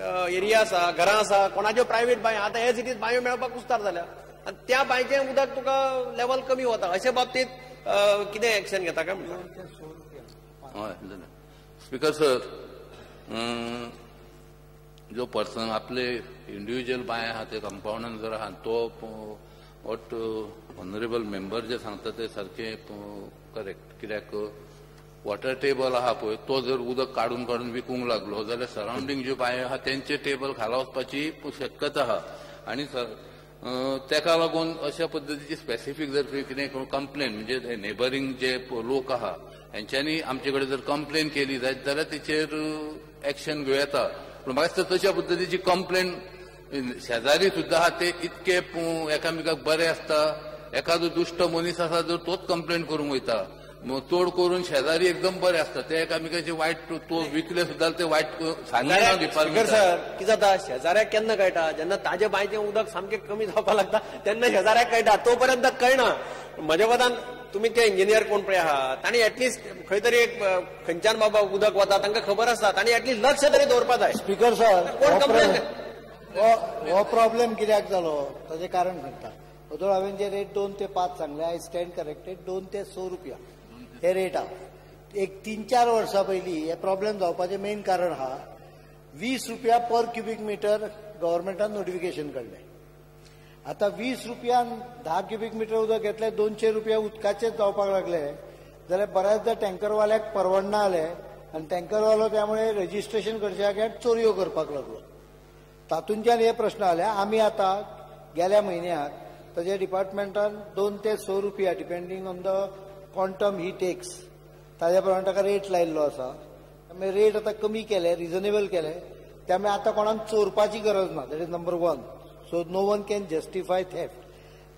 Area आसा, घरां आसा, कोणाच्यो प्रायव्हेट बांयो आतां हे सिटींत बांयो मेळपाक कुस्तार जाल्या आनी त्या बांयचें उदक तुका लेवल कमी वता. अशे बाबतींत कितें एक्शन घेता काय म्हणटा? हय स्पीकर सर, जो पर्सन आपले इंडिव्हिज्युअल बांय आहा ते कंपाउंडान जर आहा तो वॉट ऑनरेबल मेंबर जे सांगता ते सारखे करेक्ट. कित्याक वॉटर टेबल आहा पळय तो जर उदक काडून काडून विकूंक लागलो जाल्यार सराउंडिंग ज्यो बांयो आहा तेंचे टेबल खाला वचपाची शक्यता आहा. आनी तेका लागून अशा पद्दतीची स्पेसिफीक जर कितें कंप्लेन म्हणजे नेबरिंग जे लोक आहा हेंच्यांनी आमचे कडेन जर कंप्लेन केली जाल्यार तेचेर एक्शन घेवं येता. पूण म्हाका दिसता तशा पद्दतीची कंप्लेन शेजारी सुद्दां आहा ते इतके एकामेकाक बरे आसता. एखादो दुश्ट मनीस आसा जर तोच कंप्लेन करूंक वयता, चड करून शेजारी एकदम बरे आसता ते एकामेकाचे वायट तो विकले सुद्दां ते वायट सांगना डिपार्टमेंट. सर कितें जाता शेजाऱ्याक केन्ना कळटा जेन्ना ताजे बांयचें उदक सामकें कमी जावपाक लागता तेन्ना शेजाऱ्याक कळटा, तो पर्यंत कळना. म्हज्या मतान तुमी ते इंजिनियर कोण पळय आहा तांणी एटलिस्ट खंय तरी एक खंयच्यान बाबा उदक वता तांकां खबर आसता, तांणी एटलिस्ट लक्ष तरी दवरपा जाय. स्पीकर सर, कोण कंप्लेन हो प्रॉब्लेम कित्याक जालो ताचें कारण सांगता. वदळ हांवें जे रेट 2 ते 5 सांगले, आय स्टँड करेक्टेड. 2 ते 6 रुपया हे रेट आहा. एक 3-4 वर्सां पयलीं हे प्रॉब्लेम जावपाचें मेन कारण आहा 20 रुपया पर क्युबिक मिटर गव्हर्मेंटान नोटिफिकेशन काडलें. आतां 20 रुपयान 10 क्युबिक मिटर उदक घेतले 200 रुपया उदकाचेच जावपाक लागले जाल्यार बऱ्याचदा टँकरवाल्याक परवडना जालें आनी टँकरवालो त्यामुळे रजिस्ट्रेशन करच्या खातीर चोरयो करपाक लागलो. तातूंतल्यान हे प्रश्न आले. आमी आतां गेल्या म्हयन्याक ताच्या डिपार्टमेंटान 2 ते 6 रुपया डिपेंडींग ऑन द क्वांटम ही टेक्स ताज्या प्रमाणे ताका रेट लायिल्लो आसा. त्यामुळे रेट आतां कमी केले, रिजनेबल केले. त्यामुळे आतां कोणाक चोरपाची गरज ना. That is number 1. So no one can justify theft.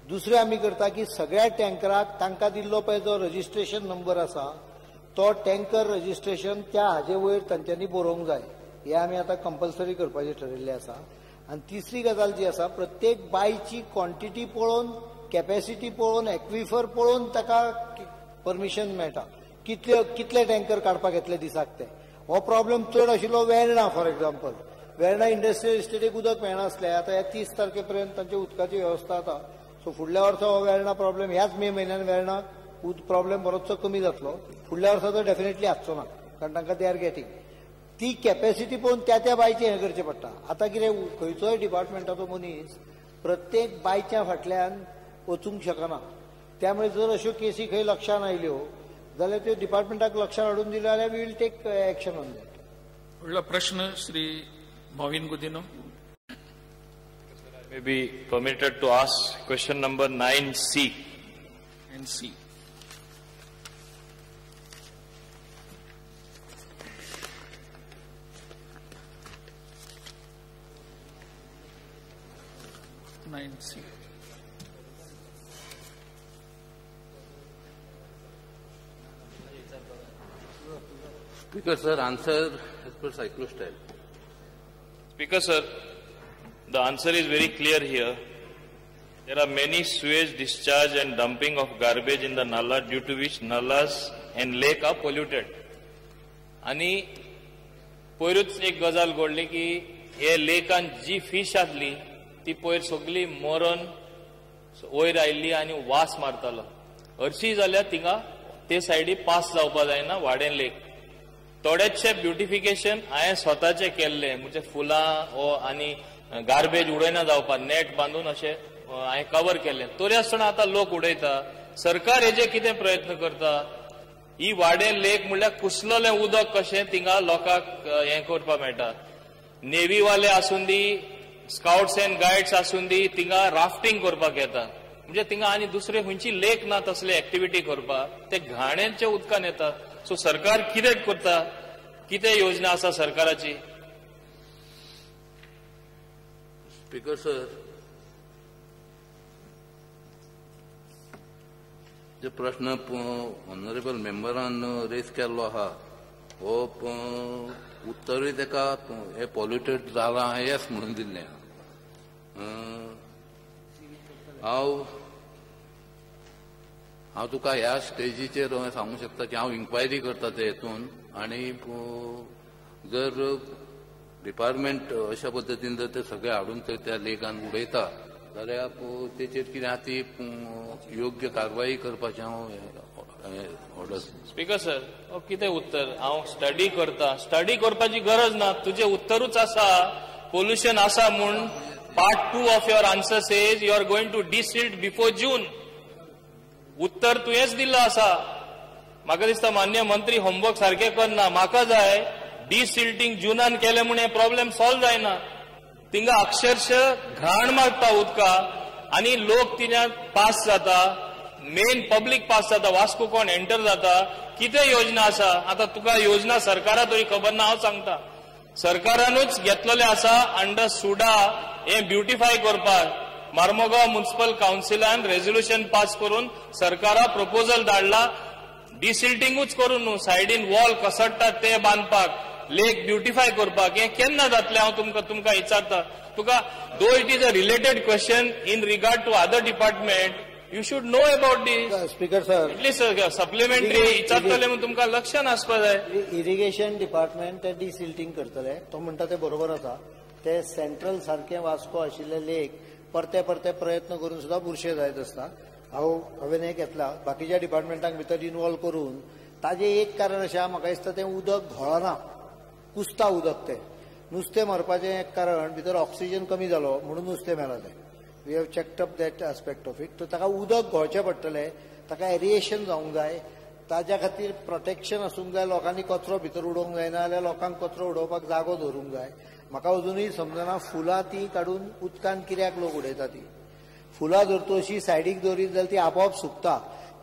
दुसरें आमी करता की सगळ्या टँकराक तांकां दिल्लो पळय जो रजिस्ट्रेशन नंबर आसा तो टँकर रजिस्ट्रेशन त्या हाजे वयर तांच्यांनी बरोवंक जाय. हे आमी आतां कंपल्सरी करपाचें ठरयिल्लें आसा. आनी तिसरी गजाल जी आसा प्रत्येक बांयची क्वॉन्टिटी पळोवन, कॅपॅसिटी पळोवन, एक्विफर पळोवन ताका परमिशन मेळटा. कितले टँकर काडपाक येतले दिसाक ते. हो प्रॉब्लेम चड आशिल्लो Verna for example. Verna industrial इस्टेटीक उदक मेळनासलें. आतां ह्या 30 तारखे पर्यंत तांची उदकाची वेवस्था जाता. सो फुडल्या वर्सा हो वेर्णा प्रॉब्लेम ह्याच मे म्हयन्यान वेर्णा प्रॉब्लेम बरोचसो कमी जातलो. फुडल्या वर्सा तो डेफिनेटली आसचो ना कारण तांकां दे आर गेटींग. ती कॅपॅसिटी पळोवन त्या बांयचें हें करचें पडटा. आतां कितें खंयचोय डिपार्टमेंटाचो मनीस प्रत्येक बांयच्या फाटल्यान वचूंक शकना. त्यामुळे जर अश्यो केसी खंय लक्षांत आयल्यो जाल्यार त्यो डिपार्टमेंटाक लक्षांत हाडून दिल्यो जाल्यार we will take action on that. फुडलो प्रश्न श्री भाविन Gudino. May be permitted to ask question number 9C. 9C. Speaker sir, answer as per cyclostyle. Speaker sir, the answer is very clear here. There are many sewage discharge and dumping of garbage in the nala due to which nalas and lake are polluted. आणि पयरूच एक गजाल घडली की हे लेकान जी fish आसली ती पयर सगळी मरण वयर आयिल्ली आनी वास मारतालो. हरशी जाल्यार थिंगा ते सायडी पास जावपा जायना वाडें लेक. थोडेशे ब्युटिफिकेशन हांवें स्वताचे केल्ले म्हणजे फुलां आनी गार्बेज उडयना जावपा नेट बांदून अशें हांवें कवर केलें. तरी आसतना आतां लोक उडयता. सरकार हेजे कितें प्रयत्न करता? ही वाडें लेक म्हणल्यार कुसलोलें उदक कशें थिंगा लोकांक हें करपा मेळटा. नेवीवाले आसून दी, स्काउट्स एंड गायड्स आसून दी थिंगा राफ्टिंग करपाक येता. म्हणजे थिंगा आनी दुसरे खंयची लेक ना तसले एक्टिविटी करपाक. ते घाणेच्या उदकान येता. सो सरकार कितें करता? कितें योजना आसा सरकाराची? स्पीकर सर, जे प्रश्न ऑनरेबल मेंबरान रेज केल्लो आहा हो उत्तरूय ताका हे पॉल्युटेड जालां येस म्हणून दिल्लें. हांव तुका ह्या स्टेजीचेर सांगूंक शकता की हांव इन्क्वायरी करता ते हेतून. आनी जर डिपार्टमेंट अशा पद्दतीन जर ते सगळे हाडून त्या लेकान उडयता जाल्यार तेचेर कितें आहा ती योग्य कारवाई करपाचें हांव ऑर्डर. स्पीकर सर कितें उत्तर हांव स्टडी करता. स्टडी करपाची गरज ना. तुजें उत्तरूच आसा पोल्युशन आसा म्हूण. Part 2 of your answer says you are going to desilt before June. उत्तर तुवेंच दिल्लो आसा. म्हाका दिसता मान्य मंत्री होमवर्क सारकें करना. म्हाका जाय डिसिल्टिंग जुनान केलें म्हूण हें प्रॉब्लेम सॉल्व जायना. तिंगा अक्षरशः घाण मारता उदका आनी लोक तिन्या पास जाता. मेन पब्लीक पास जाता. वास्को कोण एंटर जाता. कितें योजना आसा आतां तुका योजना सरकारा तरी खबर ना. हांव सांगता सरकारानूच घेतलेले आसा अंडर सुडा हें ब्युटिफाय करपाक. मार्मोगांव म्युनिसिपल कावन्सिलान रेझोल्युशन पास करून सरकारा प्रपोजल धाडला. डिसिल्टिंगूच करून न्हू सायडीन वॉल कसडटात ते बांदपाक लेक ब्युटिफाय करपाक. हें केन्ना जातलें हांव तुमकां विचारता. तुका though it is a related question in regard to other department you should know about this. Speaker sir at least supplementary विचारतले म्हूण तुमकां लक्षान आसपा जाय. इरिगेशन डिपार्टमेंट ते डिसिल्टिंग करतले तो म्हणटा ते बरोबर आसा. ते सेंट्रल सारखे वास्को आशिल्ले लेक परते परते प्रयत्न करून सुद्धा बुरशे जायत आसता. हांवें हें घेतला बाकीच्या डिपार्टमेंटांक भितर इन्वॉल्व करून. ताजें एक कारण अशें म्हाका दिसता तें उदक घोळना कुसता उदक. तें नुस्तें मारपाचें एक कारण भितर ऑक्सिजन कमी जालो म्हणून नुस्तें मेला तें. We have checked up that aspect of it. ताका उदक घोळचें पडटलें. ताका एरिएशन जावंक जाय. ताज्या खातीर प्रोटेक्शन आसूंक जाय. लोकांनी कचरो भितर उडोवंक जायना जाल्यार लोकांक कचरो उडोवपाक जागो दवरूंक जाय. म्हाका अजुनूय समजना फुलां ती काडून उदकान कित्याक लोक उडयता. ती फुलां जर तूं अशी सायडीक दवरीत जाल्यार ती आपोआप सुकता.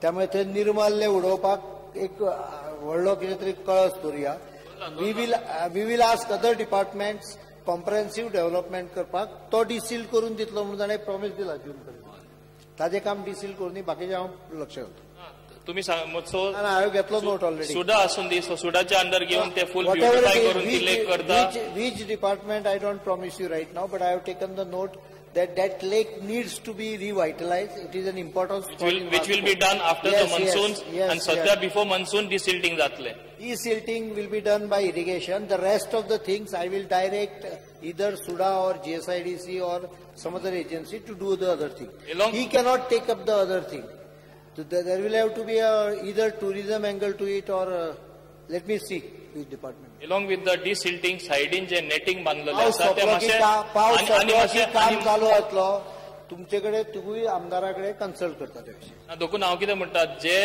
त्यामुळे थंय निर्माल्य उडोवपाक एक व्हडलो कितें तरी कळस दवरया. We will ask other departments comprehensive development करपाक. तो डिसील करून दितलो म्हणून ताणें प्रॉमिस दिला जून पर्यंत. ताजें काम डिसील करून बाकीचें हांव लक्ष घालता. तुम्ही हांवें घेतलो नोट ऑलरेडी. सुडा असून दी सुडाच्या अंडर घेऊन ते फुल ब्युटिफाय करून ती लेक करता. Which department I don't promise you right now, but I have taken the note that lake needs to be revitalized. It is an important spot which will be done after the monsoons and sadhya before monsoon desilting जातले. Desilting will be done by irrigation. The rest of the things I will direct either SUDA or GSIDC or some other agency to do the other thing. He cannot take up the other thing. So there will have to be either tourism angle to it or let me see which department. Along with the desilting सायडीन जे netting बांधलेले आसा ते मातशें काम चालू आसलो तुमचेकडे तुगूय आमदाराकडे consult करता ते विशयी. देखून हांव कितें म्हणटा जे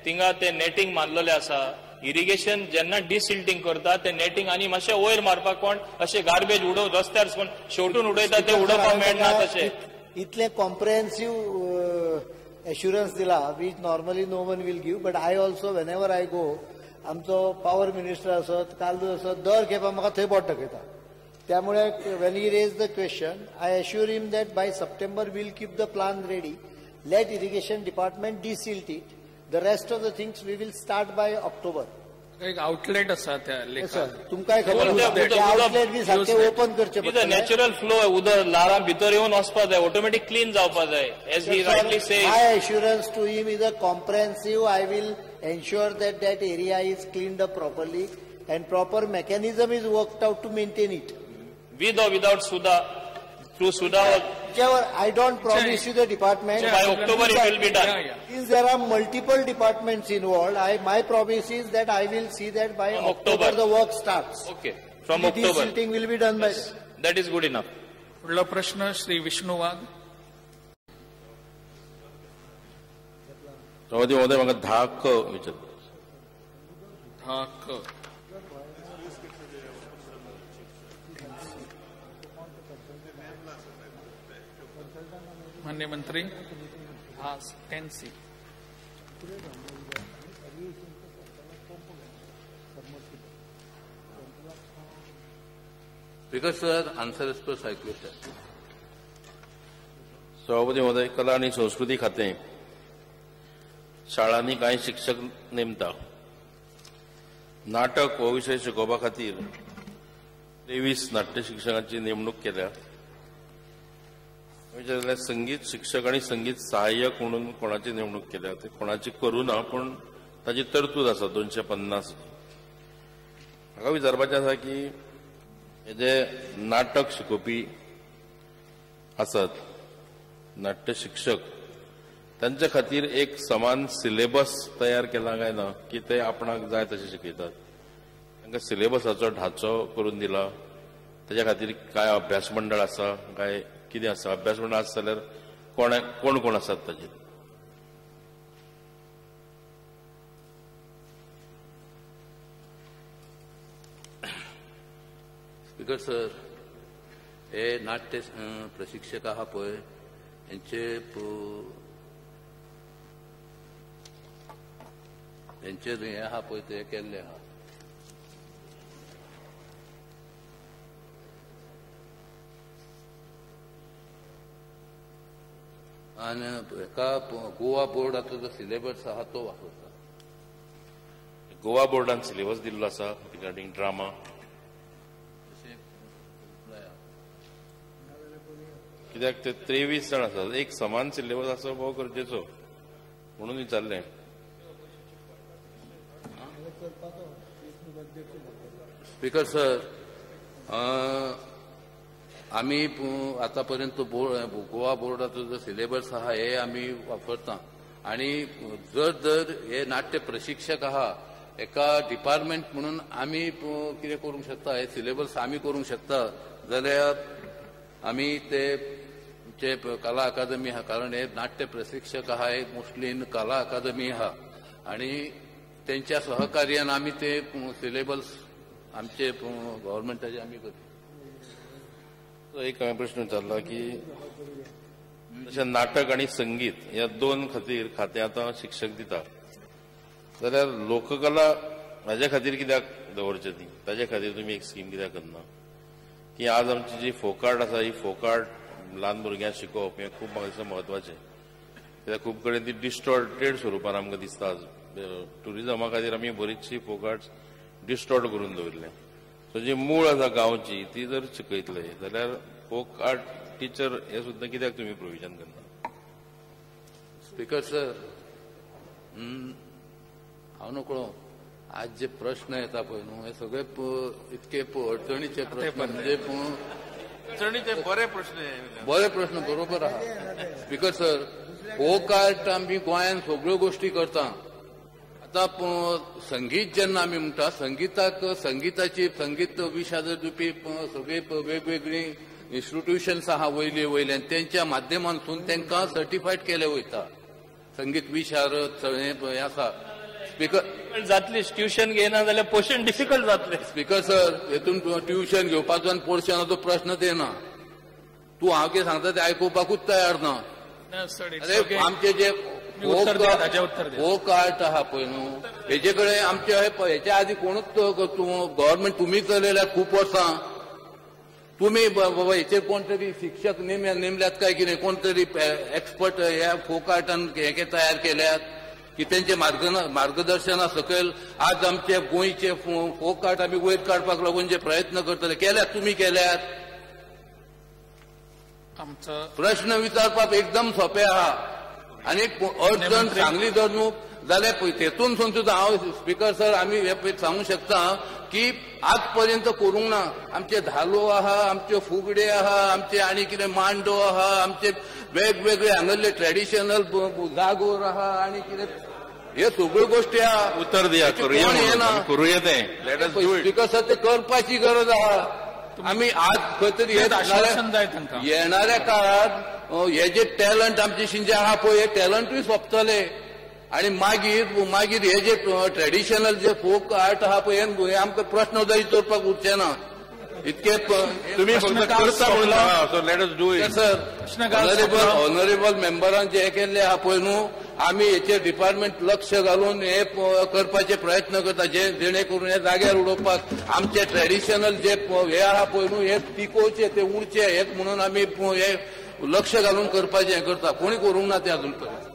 थिंगा ते नेटिंग बांधलेले आसा इरिगेशन जेन्ना डिसिल्टिंग करता ते नेटिंग आनी मातशें वयर मारपाक कोण अशें गार्बेज उडोव रस्त्यार कोण शेवटून उडयता ते उडोवपाक मेळना तशें. इतलें कॉम्प्रेहेन्सिव्ह assurance दिला which normally no one will give, but I also whenever I go आमचो पॉवर मिनिस्टर असत कालू असत दर खेपा म्हाका थंय बोट दाखयता. त्यामुळे when he raised the question I assure him that by September we'll keep the plan ready. Let irrigation department desilt it. The rest of the things we will start by October. एक outlet आसा त्या लेखान तुमकांय खबर outlet बी सारखे open करचे पडटले. Natural flow उदक Lara भितर येवन वचपा जाय ऑटोमॅटिक क्लीन जावपा जाय. As he rightly say my assurance to him is a comprehensive. I will ensure that area is cleaned up properly and proper mechanism is worked out to maintain it. With or without SUDA, through SUDA or whichever, I don't promise you the department. By October it will be done. Since there are multiple departments involved, my promise is that I will see that by October the work starts. Okay, from the October. Desilting will be done by. That is good enough. पुढला प्रश्न श्री विष्णू वाघ. सभापती महोदय म्हाका 10 विचार. मान्य मंत्री can see. Because sir, answer is per cyclist. सभापती महोदय कला आणि संस्कृती खाते शाळांनी कांय शिक्षक नेमता. नाटक हो विषय शिकोवपा खातीर 23 नाट्य शिक्षकांची नेमणूक केल्या. विचारल्यार संगीत शिक्षक आणि संगीत सहाय्यक म्हणून कोणाची नेमणूक केल्या ते कोणाची करू ना पण ताची तरतूद आसा 250. म्हाका विचारपाचें आसा की हे जे नाटक शिकोवपी आसात नाट्य शिक्षक त्यांच्या खातीर एक समान सिलेबस तयार केला काय ना की ते आपणाक जाय तशें शिकयतात तांकां सिलेबसाचो ढाचो करून दिला ताच्या खातीर काय अभ्यास मंडळ आसा काय कितें आसा अभ्यास मंडळ आसा जाल्यार कोण कोण आसात ताचेर स्पीकर सर हे नाट्य प्रशिक्षक आहा पळय यांचे हे आहा पळय ते केल्ले आहा आणि एका गोवा बोर्डाचो जो सिलेबस आहा तो वापरता गोवा बोर्डान सिलेबस दिल्लो आसा रिगार्डिंग ड्रामा कित्याक ते 23 जाण आसात एक समान सिलेबस आसप हो गरजेचो म्हणून विचारलें स्पीकर सर आम्ही आतापर्यंत गोवा बोर्डाचो जो सिलेबस आहा हे आम्ही वापरता आणि जर हे नाट्य प्रशिक्षक आहा एका डिपार्टमेंट म्हणून आम्ही कितें करूंक शकता हे सिलेबस आम्ही करूंक शकता जाल्यार आम्ही ते कला अकादमी आहा कारण हे नाट्य प्रशिक्षक आहा एक मोस्टली कला अकादमी आहा आणि त्यांच्या सहकार्यान आम्ही ते सिलेबस आमचे गव्हर्नमेंटाचे आम्ही करतो एक प्रश्न विचारला की जशें नाटक आणि संगीत ह्या दोन खाते आता शिक्षक दिता जाल्यार लोककला हाज्या खातीर कित्याक दवरचे ती ताजे खातीर तुमी एक स्कीम कित्याक करना की आज आमची जी फोक आर्ट आसा ही फोक आर्ट ल्हान भुरग्यांक शिकोवप हें खूब म्हाका दिसता म्हत्वाचें कित्याक खूब कडेन ती डिस्टॉर्टेड स्वरुपान आमकां दिसता टुरिजमा खातीर आमी बरीचशी फोक आर्ट्स डिस्टॉर्ट करून दवरले सो जी मूळ आसा गांवची ती जर शिकयतले जाल्यार फोक आर्ट टिचर हे सुद्दां कित्याक तुमी प्रोविजन करना स्पीकर सर हांव नकळो आज जे प्रश्न येता पळय न्हू हे सगळे इतके अडचणीचे प्रश्न म्हणजे बरे प्रश्न बरोबर आहा स्पीकर सर फोक आर्ट आमी गोंयांत सगळ्यो गोष्टी करता आता संगीत जेन्ना आमी म्हणटा संगीताची संगीत विशयाचेर दिवपी सगळे वेगवेगळी इन्स्टिट्यूशन्स आहा वयल्यान त्यांच्या माध्यमांतून तांकां सर्टिफायड केले वयता संगीत विशारद हे आसा स्पीकर जातली ट्युशन घेना जाल्यार पोर्शन डिफिकल्ट जातले स्पीकर सर हेतून ट्युशन घेवपाचो आनी पोर्शनाचो प्रश्न ते ना तूं हांव कितें सांगता ते आयकुपाकूच तयार ना आमचे जे फोक आर्ट आहा पळय न्हू हेजे कडेन आमचे हेच्या आदी कोणूच गव्हर्नमेंट तुमी चलयल्यात खूब वर्सां तुम्ही बाबा हेचेर कोण तरी शिक्षक नेमल्यात काय कितें कोण तरी एक्सपर्ट ह्या फोक आर्टान हे तयार केल्यात की त्यांचे मार्गदर्शना सकयल आज आमचे गोंयचे फोक आर्ट आमी वयर काडपाक लागून जे प्रयत्न करतले केल्यात तुमी केल्यात प्रश्न विचारपाक एकदम सोंपे आहा आनी अडचण सांगली जर न्हू जाल्यार तेतून सुद्दां हांव स्पीकर सर आमी हे सांगू शकता की आज पर्यंत करूंक ना आमचे धालो आहा आमचे फुगडे आहा आमचे आनी कितें मांडो आहा आमचे वेगवेगळे हांगसरले ट्रेडिशनल जागोर आहा आनी कितें हे सगळ्यो गोष्टी आहा उत्तर दिया करूया ते स्पीकर सर ते करपाची गरज आहा आमी आज खंय तरी येणाऱ्या काळात हे जे टॅलंट आमचे शिंजे आहा पळय हे टॅलंटूय सोंपतले आणि मागीर हे जे ट्रेडिशनल जे फोक आर्ट आहा पळय हे आमकां प्रश्न जाय विचारपाक उरचे ना इतके तुम्ही करता म्हणून सर ऑनरेबल मेंबरान जे हे केल्ले आहा पळय न्हू आमी हेचेर डिपार्टमेंट लक्ष घालून हे करपाचे प्रयत्न करता जेणे करून हे जाग्यार उडोवपाक आमचे ट्रेडिशनल जे हे आहा पळय न्हू हे टिकोवचे ते उरचे हेच म्हणून आमी हे लक्ष घालून करपाचें हे करता कोणी करूंक ना ते अजून पर्यंत